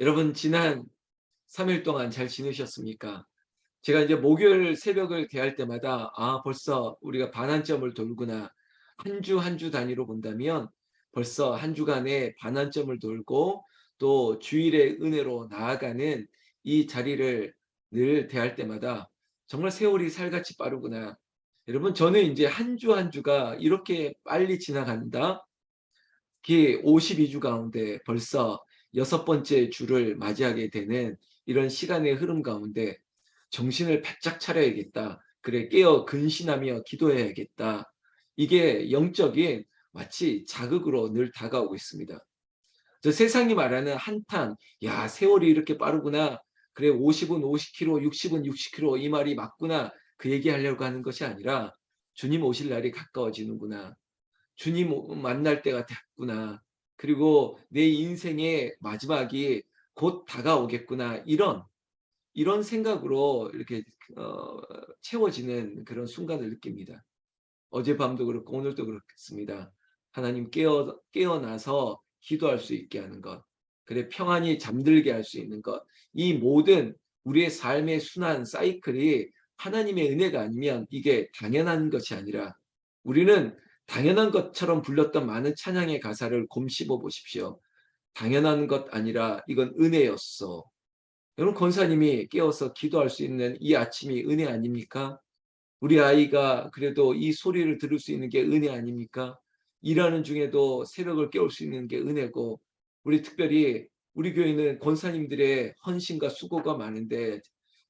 여러분 지난 3일 동안 잘 지내셨습니까? 제가 이제 목요일 새벽을 대할 때마다 벌써 우리가 반환점을 돌구나. 한 주 한 주 단위로 본다면 벌써 한 주간의 반환점을 돌고 또 주일의 은혜로 나아가는 이 자리를 늘 대할 때마다 정말 세월이 살같이 빠르구나. 여러분 저는 이제 한 주 한 주가 이렇게 빨리 지나간다. 특히 52주 가운데 벌써 여섯 번째 주를 맞이하게 되는 이런 시간의 흐름 가운데 정신을 바짝 차려야겠다. 그래, 깨어 근신하며 기도해야겠다. 이게 영적인 마치 자극으로 늘 다가오고 있습니다. 저 세상이 말하는 한탄, 야, 세월이 이렇게 빠르구나. 그래, 50은 50km, 60은 60km 이 말이 맞구나. 그 얘기하려고 하는 것이 아니라 주님 오실 날이 가까워지는구나. 주님 만날 때가 됐구나. 그리고 내 인생의 마지막이 곧 다가오겠구나. 이런 생각으로 이렇게 어 채워지는 그런 순간을 느낍니다. 어젯밤도 그렇고 오늘도 그렇습니다. 하나님 깨어나서 기도할 수 있게 하는 것. 그래 평안히 잠들게 할 수 있는 것. 이 모든 우리의 삶의 순환 사이클이 하나님의 은혜가 아니면 이게 당연한 것이 아니라 우리는 당연한 것처럼 불렀던 많은 찬양의 가사를 곰씹어 보십시오. 당연한 것 아니라 이건 은혜였어. 여러분 권사님이 깨어서 기도할 수 있는 이 아침이 은혜 아닙니까? 우리 아이가 그래도 이 소리를 들을 수 있는 게 은혜 아닙니까? 일하는 중에도 새벽을 깨울 수 있는 게 은혜고 우리 특별히 우리 교회는 권사님들의 헌신과 수고가 많은데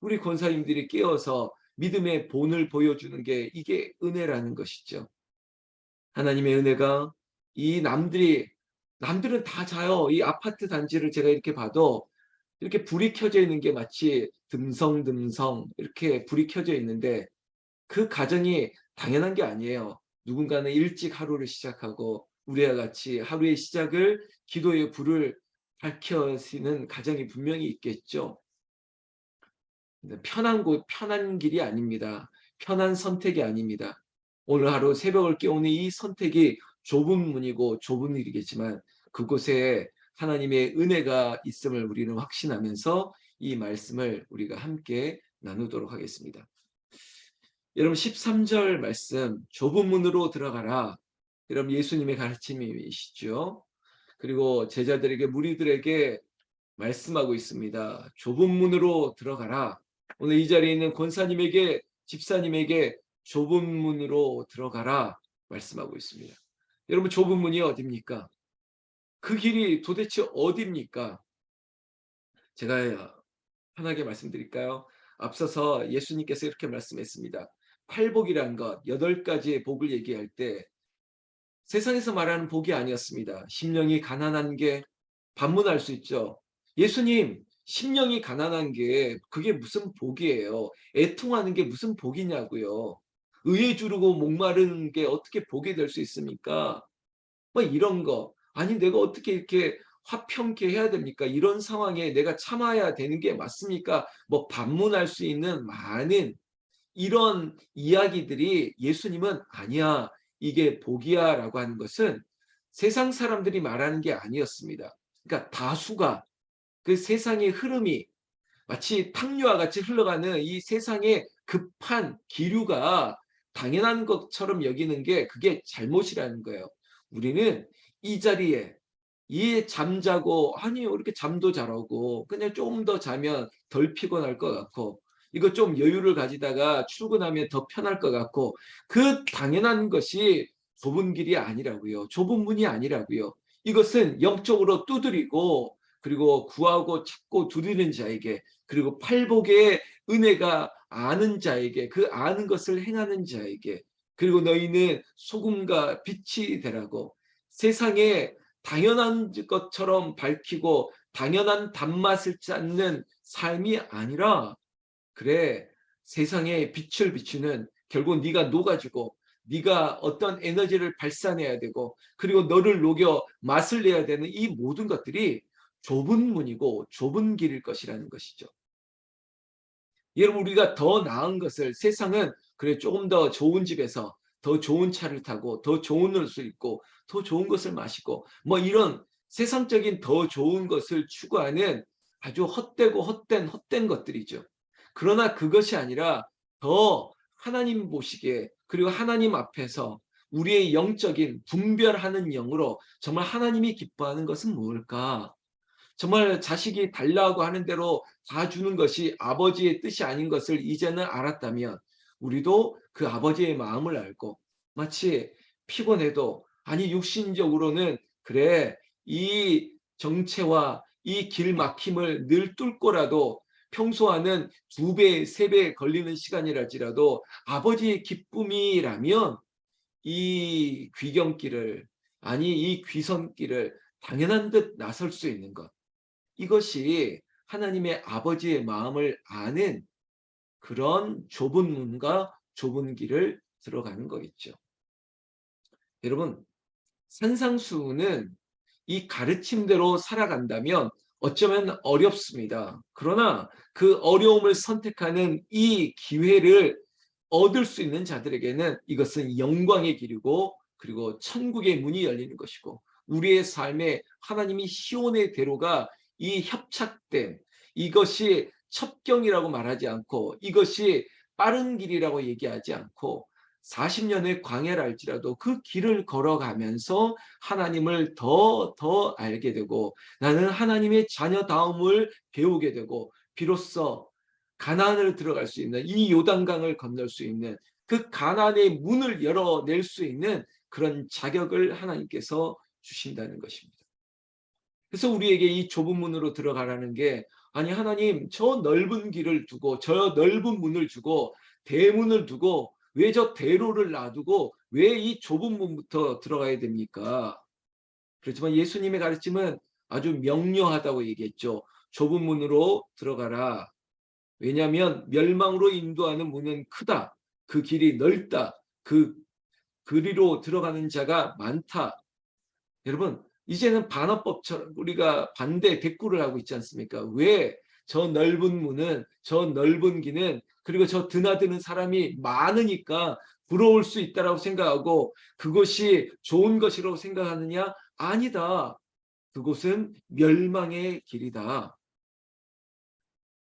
우리 권사님들이 깨어서 믿음의 본을 보여주는 게 이게 은혜라는 것이죠. 하나님의 은혜가 이 남들은 다 자요. 이 아파트 단지를 제가 이렇게 봐도 이렇게 불이 켜져 있는 게 마치 듬성듬성 이렇게 불이 켜져 있는데 그 가정이 당연한 게 아니에요. 누군가는 일찍 하루를 시작하고 우리와 같이 하루의 시작을 기도의 불을 밝혀지는 가정이 분명히 있겠죠. 근데 편한 길이 아닙니다. 편한 선택이 아닙니다. 오늘 하루 새벽을 깨우는 이 선택이 좁은 문이고 좁은 일이겠지만 그곳에 하나님의 은혜가 있음을 우리는 확신하면서 이 말씀을 우리가 함께 나누도록 하겠습니다. 여러분 13절 말씀 좁은 문으로 들어가라. 여러분 예수님의 가르침이시죠. 그리고 제자들에게 무리들에게 말씀하고 있습니다. 좁은 문으로 들어가라. 오늘 이 자리에 있는 권사님에게 집사님에게 좁은 문으로 들어가라 말씀하고 있습니다. 여러분 좁은 문이 어디입니까? 그 길이 도대체 어디입니까? 제가 편하게 말씀드릴까요? 앞서서 예수님께서 이렇게 말씀했습니다. 팔복이란 것, 8가지의 복을 얘기할 때 세상에서 말하는 복이 아니었습니다. 심령이 가난한 게 반문할 수 있죠. 예수님, 심령이 가난한 게 그게 무슨 복이에요? 애통하는 게 무슨 복이냐고요. 의에 주르고 목마르는 게 어떻게 복이 될 수 있습니까? 뭐 이런 거. 아니 내가 어떻게 이렇게 화평케 해야 됩니까? 이런 상황에 내가 참아야 되는 게 맞습니까? 뭐 반문할 수 있는 많은 이런 이야기들이 예수님은 아니야. 이게 복이야라고 하는 것은 세상 사람들이 말하는 게 아니었습니다. 그러니까 다수가 그 세상의 흐름이 마치 탕류와 같이 흘러가는 이 세상의 급한 기류가 당연한 것처럼 여기는 게 그게 잘못이라는 거예요. 우리는 이 자리에 이 잠자고 아니요 이렇게 잠도 잘 오고 그냥 조금 더 자면 덜 피곤할 것 같고 이거 좀 여유를 가지다가 출근하면 더 편할 것 같고 그 당연한 것이 좁은 길이 아니라고요. 좁은 문이 아니라고요. 이것은 영적으로 두드리고 그리고 구하고 찾고 두드리는 자에게 그리고 팔복의 은혜가 아는 자에게 그 아는 것을 행하는 자에게 그리고 너희는 소금과 빛이 되라고 세상에 당연한 것처럼 밝히고 당연한 단맛을 찾는 삶이 아니라 그래 세상에 빛을 비추는 결국 네가 녹아지고 네가 어떤 에너지를 발산해야 되고 그리고 너를 녹여 맛을 내야 되는 이 모든 것들이 좁은 문이고 좁은 길일 것이라는 것이죠. 여러분 우리가 더 나은 것을 세상은 그래 조금 더 좋은 집에서 더 좋은 차를 타고 더 좋은 옷을 입고 더 좋은 것을 마시고 뭐 이런 세상적인 더 좋은 것을 추구하는 아주 헛되고 헛된 것들이죠. 그러나 그것이 아니라 더 하나님 보시기에, 그리고 하나님 앞에서 우리의 영적인 분별하는 영으로 정말 하나님이 기뻐하는 것은 무엇일까? 정말 자식이 달라고 하는 대로 다 주는 것이 아버지의 뜻이 아닌 것을 이제는 알았다면, 우리도 그 아버지의 마음을 알고, 마치 피곤해도, 아니 육신적으로는 그래 이 정체와 이 길 막힘을 늘 뚫고라도 평소와는 2배, 3배 걸리는 시간이랄지라도 아버지의 기쁨이라면 이 귀경길을, 아니 이 귀성길을 당연한 듯 나설 수 있는 것. 이것이 하나님의 아버지의 마음을 아는 그런 좁은 문과 좁은 길을 들어가는 거겠죠. 여러분, 산상수훈은 이 가르침대로 살아간다면 어쩌면 어렵습니다. 그러나 그 어려움을 선택하는 이 기회를 얻을 수 있는 자들에게는 이것은 영광의 길이고, 그리고 천국의 문이 열리는 것이고, 우리의 삶에 하나님이 시온의 대로가 이 협착된, 이것이 첩경이라고 말하지 않고, 이것이 빠른 길이라고 얘기하지 않고, 40년의 광야를 알지라도 그 길을 걸어가면서 하나님을 더 알게 되고, 나는 하나님의 자녀다움을 배우게 되고, 비로소 가나안을 들어갈 수 있는, 이 요단강을 건널 수 있는, 그 가나안의 문을 열어낼 수 있는 그런 자격을 하나님께서 주신다는 것입니다. 그래서 우리에게 이 좁은 문으로 들어가라는 게, 아니 하나님 저 넓은 길을 두고 저 넓은 문을 주고 대문을 두고 왜 저 대로를 놔두고 왜 이 좁은 문부터 들어가야 됩니까? 그렇지만 예수님의 가르침은 아주 명료하다고 얘기했죠. 좁은 문으로 들어가라. 왜냐하면 멸망으로 인도하는 문은 크다. 그 길이 넓다. 그 그리로 들어가는 자가 많다. 여러분, 이제는 반어법처럼 우리가 반대 대꾸를 하고 있지 않습니까? 왜 저 넓은 문은, 저 넓은 길은, 그리고 저 드나드는 사람이 많으니까 부러울 수 있다라고 생각하고 그것이 좋은 것이라고 생각하느냐? 아니다. 그곳은 멸망의 길이다.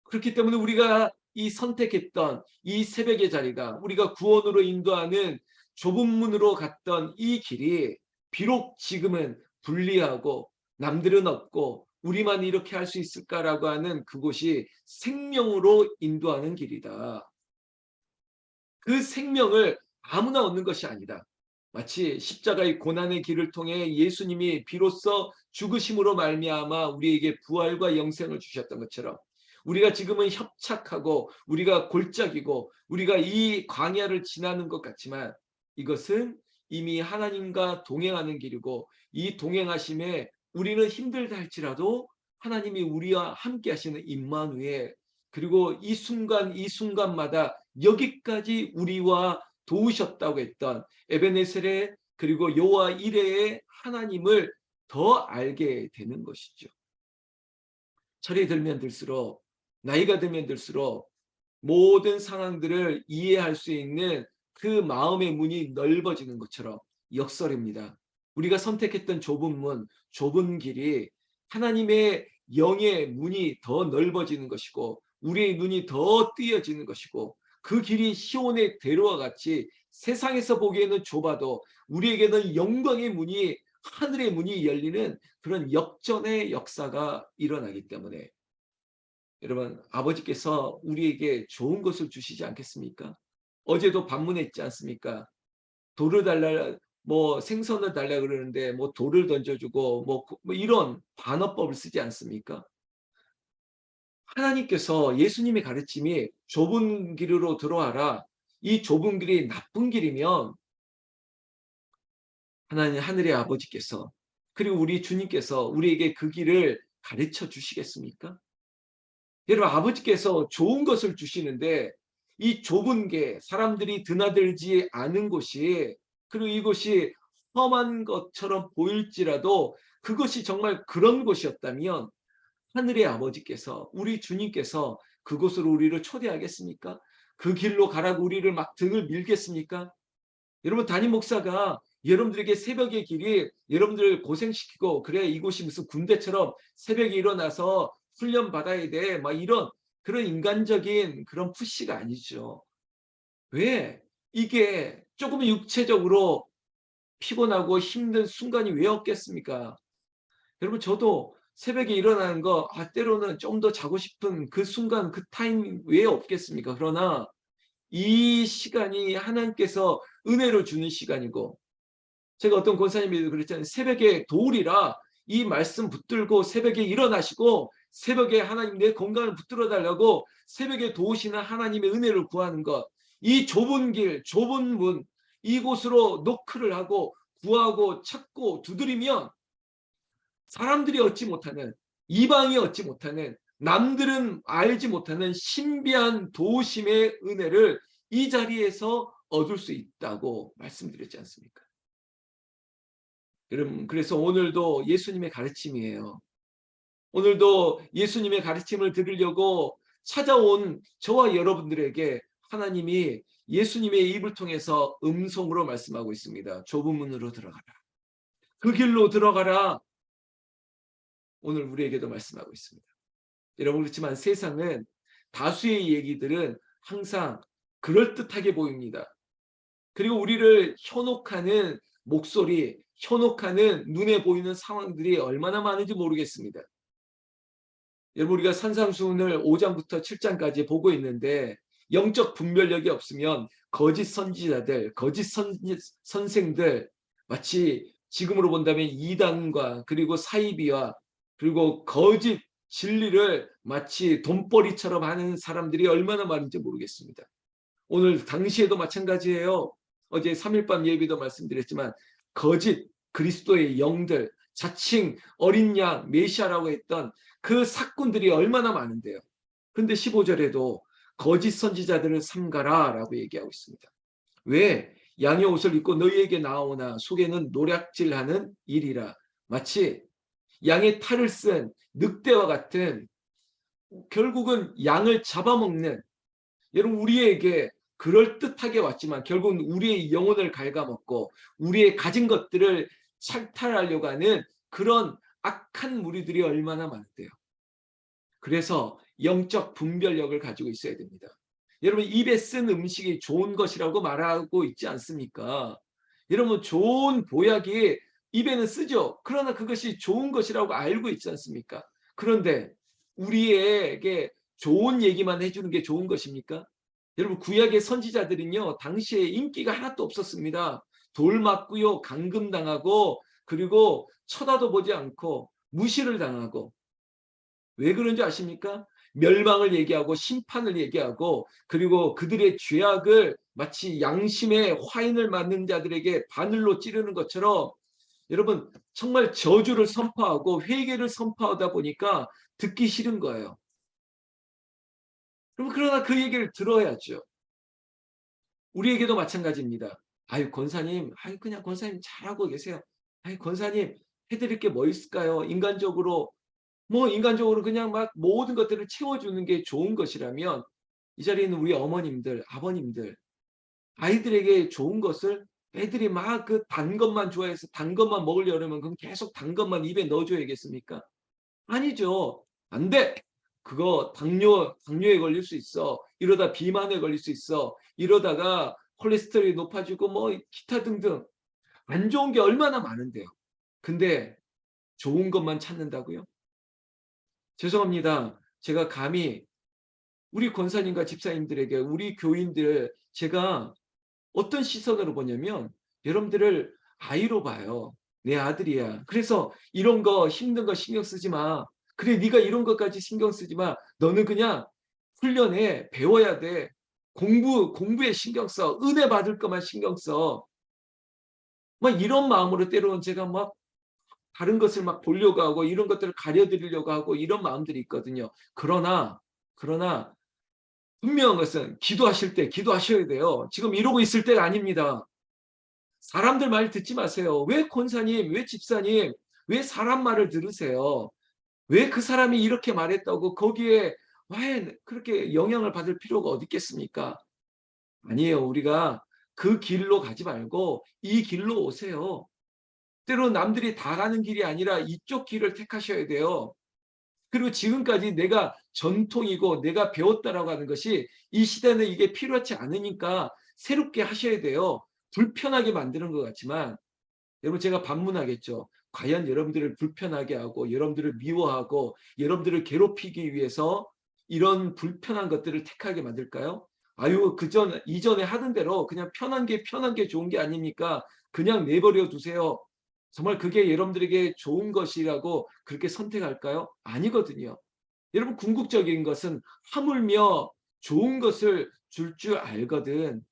그렇기 때문에 우리가 이 선택했던 이 새벽의 자리가, 우리가 구원으로 인도하는 좁은 문으로 갔던 이 길이 비록 지금은 불리하고 남들은 없고 우리만 이렇게 할 수 있을까라고 하는 그곳이 생명으로 인도하는 길이다. 그 생명을 아무나 얻는 것이 아니다. 마치 십자가의 고난의 길을 통해 예수님이 비로소 죽으심으로 말미암아 우리에게 부활과 영생을 주셨던 것처럼, 우리가 지금은 협착하고 우리가 골짜기고 우리가 이 광야를 지나는 것 같지만 이것은 이미 하나님과 동행하는 길이고, 이 동행하심에 우리는 힘들다 할지라도 하나님이 우리와 함께 하시는 임마누엘, 그리고 이 순간 이 순간마다 여기까지 우리와 도우셨다고 했던 에베네셀의, 그리고 여호와 이레의 하나님을 더 알게 되는 것이죠. 철이 들면 들수록, 나이가 들면 들수록 모든 상황들을 이해할 수 있는 그 마음의 문이 넓어지는 것처럼 역설입니다. 우리가 선택했던 좁은 문, 좁은 길이 하나님의 영의 문이 더 넓어지는 것이고 우리의 눈이 더 띄어지는 것이고, 그 길이 시온의 대로와 같이 세상에서 보기에는 좁아도 우리에게는 영광의 문이, 하늘의 문이 열리는 그런 역전의 역사가 일어나기 때문에, 여러분, 아버지께서 우리에게 좋은 것을 주시지 않겠습니까? 어제도 반문했지 않습니까? 돌을 달라, 뭐 생선을 달라 그러는데 뭐 돌을 던져주고 뭐 이런 반어법을 쓰지 않습니까? 하나님께서, 예수님의 가르침이 좁은 길으로 들어와라, 이 좁은 길이 나쁜 길이면 하나님, 하늘의 아버지께서, 그리고 우리 주님께서 우리에게 그 길을 가르쳐 주시겠습니까? 여러분, 아버지께서 좋은 것을 주시는데 이 좁은 게, 사람들이 드나들지 않은 곳이, 그리고 이곳이 험한 것처럼 보일지라도 그것이 정말 그런 곳이었다면 하늘의 아버지께서, 우리 주님께서 그곳으로 우리를 초대하겠습니까? 그 길로 가라고 우리를 막 등을 밀겠습니까? 여러분, 담임 목사가 여러분들에게 새벽의 길이 여러분들을 고생시키고, 그래 이곳이 무슨 군대처럼 새벽에 일어나서 훈련 받아야 돼. 막 이런 그런 인간적인 그런 푸시가 아니죠. 왜? 이게 조금 육체적으로 피곤하고 힘든 순간이 왜 없겠습니까? 여러분 저도 새벽에 일어나는 거 때로는 좀 더 자고 싶은 그 순간 그 타임 왜 없겠습니까? 그러나 이 시간이 하나님께서 은혜로 주는 시간이고 제가 어떤 권사님이 그랬잖아요. 새벽에 도우리라 이 말씀 붙들고 새벽에 일어나시고 새벽에 하나님 내 건강을 붙들어 달라고 새벽에 도우시는 하나님의 은혜를 구하는 것. 이 좁은 길, 좁은 문 이곳으로 노크를 하고 구하고 찾고 두드리면 사람들이 얻지 못하는 이방이 얻지 못하는 남들은 알지 못하는 신비한 도우심의 은혜를 이 자리에서 얻을 수 있다고 말씀드렸지 않습니까? 여러분 그래서 오늘도 예수님의 가르침이에요. 오늘도 예수님의 가르침을 들으려고 찾아온 저와 여러분들에게 하나님이 예수님의 입을 통해서 음성으로 말씀하고 있습니다. 좁은 문으로 들어가라. 그 길로 들어가라. 오늘 우리에게도 말씀하고 있습니다. 여러분 그렇지만 세상은 다수의 얘기들은 항상 그럴듯하게 보입니다. 그리고 우리를 현혹하는 목소리, 현혹하는 눈에 보이는 상황들이 얼마나 많은지 모르겠습니다. 여러분 우리가 산상수훈을 5장부터 7장까지 보고 있는데 영적 분별력이 없으면 거짓 선지자들, 거짓 선생들 마치 지금으로 본다면 이단과 그리고 사이비와 그리고 거짓 진리를 마치 돈벌이처럼 하는 사람들이 얼마나 많은지 모르겠습니다. 오늘 당시에도 마찬가지예요. 어제 3일밤 예비도 말씀드렸지만 거짓 그리스도의 영들 자칭 어린 양 메시아라고 했던 그 사꾼들이 얼마나 많은데요. 그런데 15절에도 거짓 선지자들을 삼가라 라고 얘기하고 있습니다. 왜? 양의 옷을 입고 너희에게 나오나 속에는 노략질하는 일이라. 마치 양의 탈을 쓴 늑대와 같은 결국은 양을 잡아먹는 여러분 우리에게 그럴듯하게 왔지만 결국은 우리의 영혼을 갉아먹고 우리의 가진 것들을 착탈하려고 하는 그런 악한 무리들이 얼마나 많은데요. 그래서 영적 분별력을 가지고 있어야 됩니다. 여러분 입에 쓴 음식이 좋은 것이라고 말하고 있지 않습니까? 여러분 좋은 보약이 입에는 쓰죠. 그러나 그것이 좋은 것이라고 알고 있지 않습니까? 그런데 우리에게 좋은 얘기만 해주는 게 좋은 것입니까? 여러분 구약의 선지자들은요 당시에 인기가 하나도 없었습니다. 돌 맞고요 감금당하고 그리고 쳐다도 보지 않고 무시를 당하고 왜 그런지 아십니까? 멸망을 얘기하고 심판을 얘기하고 그리고 그들의 죄악을 마치 양심의 화인을 맞는 자들에게 바늘로 찌르는 것처럼 여러분 정말 저주를 선포하고 회개를 선포하다 보니까 듣기 싫은 거예요. 그러나 그 얘기를 들어야죠. 우리에게도 마찬가지입니다. 아유 권사님, 아유 그냥 권사님 잘하고 계세요. 아유 권사님 해드릴 게 뭐 있을까요? 인간적으로 그냥 막 모든 것들을 채워주는 게 좋은 것이라면 이 자리에 있는 우리 어머님들, 아버님들 아이들에게 좋은 것을 애들이 막 그 단 것만 좋아해서 단 것만 먹으려면 그럼 계속 단 것만 입에 넣어줘야겠습니까? 아니죠. 안 돼. 그거 당뇨에 걸릴 수 있어. 이러다 비만에 걸릴 수 있어. 이러다가 콜레스테롤이 높아지고 뭐 기타 등등 안 좋은 게 얼마나 많은데요. 근데 좋은 것만 찾는다고요? 죄송합니다. 제가 감히 우리 권사님과 집사님들에게 우리 교인들 제가 어떤 시선으로 보냐면 여러분들을 아이로 봐요. 내 아들이야. 그래서 이런 거 힘든 거 신경 쓰지 마. 그래 네가 이런 것까지 신경 쓰지 마. 너는 그냥 훈련해. 배워야 돼. 공부에 신경 써. 은혜 받을 것만 신경 써. 막 이런 마음으로 때로는 제가 막 다른 것을 막 보려고 하고 이런 것들을 가려드리려고 하고 이런 마음들이 있거든요. 그러나 분명한 것은 기도하실 때 기도하셔야 돼요. 지금 이러고 있을 때가 아닙니다. 사람들 말 듣지 마세요. 왜 권사님, 왜 집사님, 왜 사람 말을 들으세요? 왜 그 사람이 이렇게 말했다고 거기에 왜 그렇게 영향을 받을 필요가 어디 있겠습니까? 아니에요. 우리가 그 길로 가지 말고 이 길로 오세요. 때로 남들이 다 가는 길이 아니라 이쪽 길을 택하셔야 돼요. 그리고 지금까지 내가 전통이고 내가 배웠다라고 하는 것이 이 시대는 이게 필요하지 않으니까 새롭게 하셔야 돼요. 불편하게 만드는 것 같지만 여러분 제가 반문하겠죠. 과연 여러분들을 불편하게 하고 여러분들을 미워하고 여러분들을 괴롭히기 위해서 이런 불편한 것들을 택하게 만들까요? 아유 이전에 하던 대로 그냥 편한 게 좋은 게 아닙니까? 그냥 내버려 두세요. 정말 그게 여러분들에게 좋은 것이라고 그렇게 선택할까요? 아니거든요. 여러분 궁극적인 것은 하물며 좋은 것을 줄 알거든.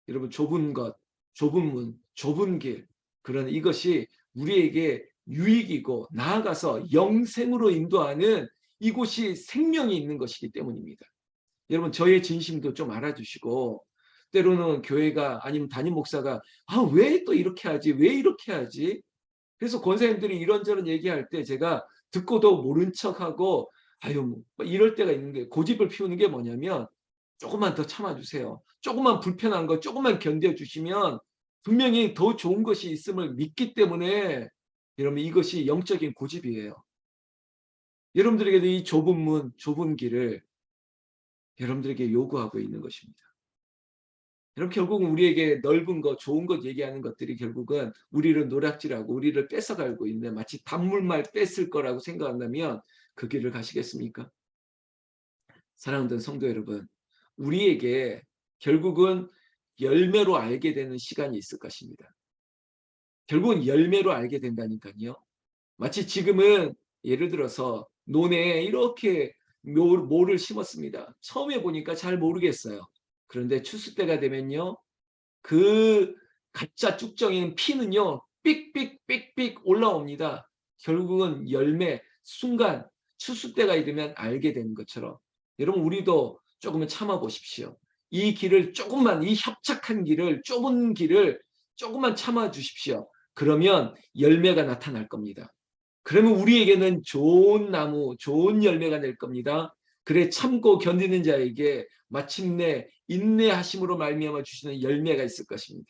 여러분 좁은 것, 좁은 문, 좁은 길. 그런 이것이 우리에게 유익이고 나아가서 영생으로 인도하는 이곳이 생명이 있는 것이기 때문입니다. 여러분 저의 진심도 좀 알아주시고 때로는 교회가 아니면 담임 목사가 왜 또 이렇게 하지? 왜 이렇게 하지? 그래서 권사님들이 이런저런 얘기할 때 제가 듣고도 모른 척하고 아유 뭐 이럴 때가 있는 게 고집을 피우는 게 뭐냐면 조금만 더 참아주세요. 조금만 불편한 거 조금만 견뎌주시면 분명히 더 좋은 것이 있음을 믿기 때문에 여러분 이것이 영적인 고집이에요. 여러분들에게도 이 좁은 문, 좁은 길을 여러분들에게 요구하고 있는 것입니다. 여러분 결국은 우리에게 넓은 것, 좋은 것 얘기하는 것들이 결국은 우리를 노략질하고 우리를 뺏어가고 있는 마치 단물말 뺐을 거라고 생각한다면 그 길을 가시겠습니까? 사랑하는 성도 여러분, 우리에게 결국은 열매로 알게 되는 시간이 있을 것입니다. 결국은 열매로 알게 된다니까요. 마치 지금은 예를 들어서 논에 이렇게 모를 심었습니다. 처음에 보니까 잘 모르겠어요. 그런데 추수 때가 되면요. 그 가짜 쭉정이는 피는요. 삑삑삑삑 올라옵니다. 결국은 열매, 순간 추수 때가 이르면 알게 되는 것처럼 여러분 우리도 조금은 참아 보십시오. 이 길을 조금만 이 협착한 길을 좁은 길을 조금만 참아 주십시오. 그러면 열매가 나타날 겁니다. 그러면 우리에게는 좋은 나무, 좋은 열매가 낼 겁니다. 그래 참고 견디는 자에게 마침내 인내하심으로 말미암아 주시는 열매가 있을 것입니다.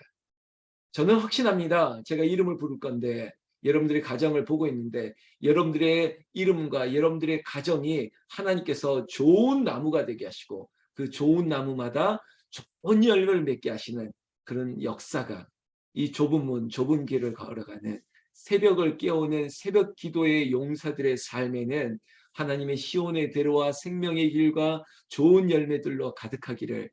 저는 확신합니다. 제가 이름을 부를 건데 여러분들의 가정을 보고 있는데 여러분들의 이름과 여러분들의 가정이 하나님께서 좋은 나무가 되게 하시고 그 좋은 나무마다 좋은 열매를 맺게 하시는 그런 역사가 이 좁은 문, 좁은 길을 걸어가는 새벽을 깨우는 새벽 기도의 용사들의 삶에는 하나님의 시온의 대로와 생명의 길과 좋은 열매들로 가득하기를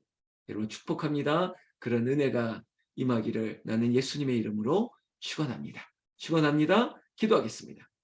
여러분 축복합니다. 그런 은혜가 임하기를 나는 예수님의 이름으로 축원합니다. 축원합니다. 기도하겠습니다.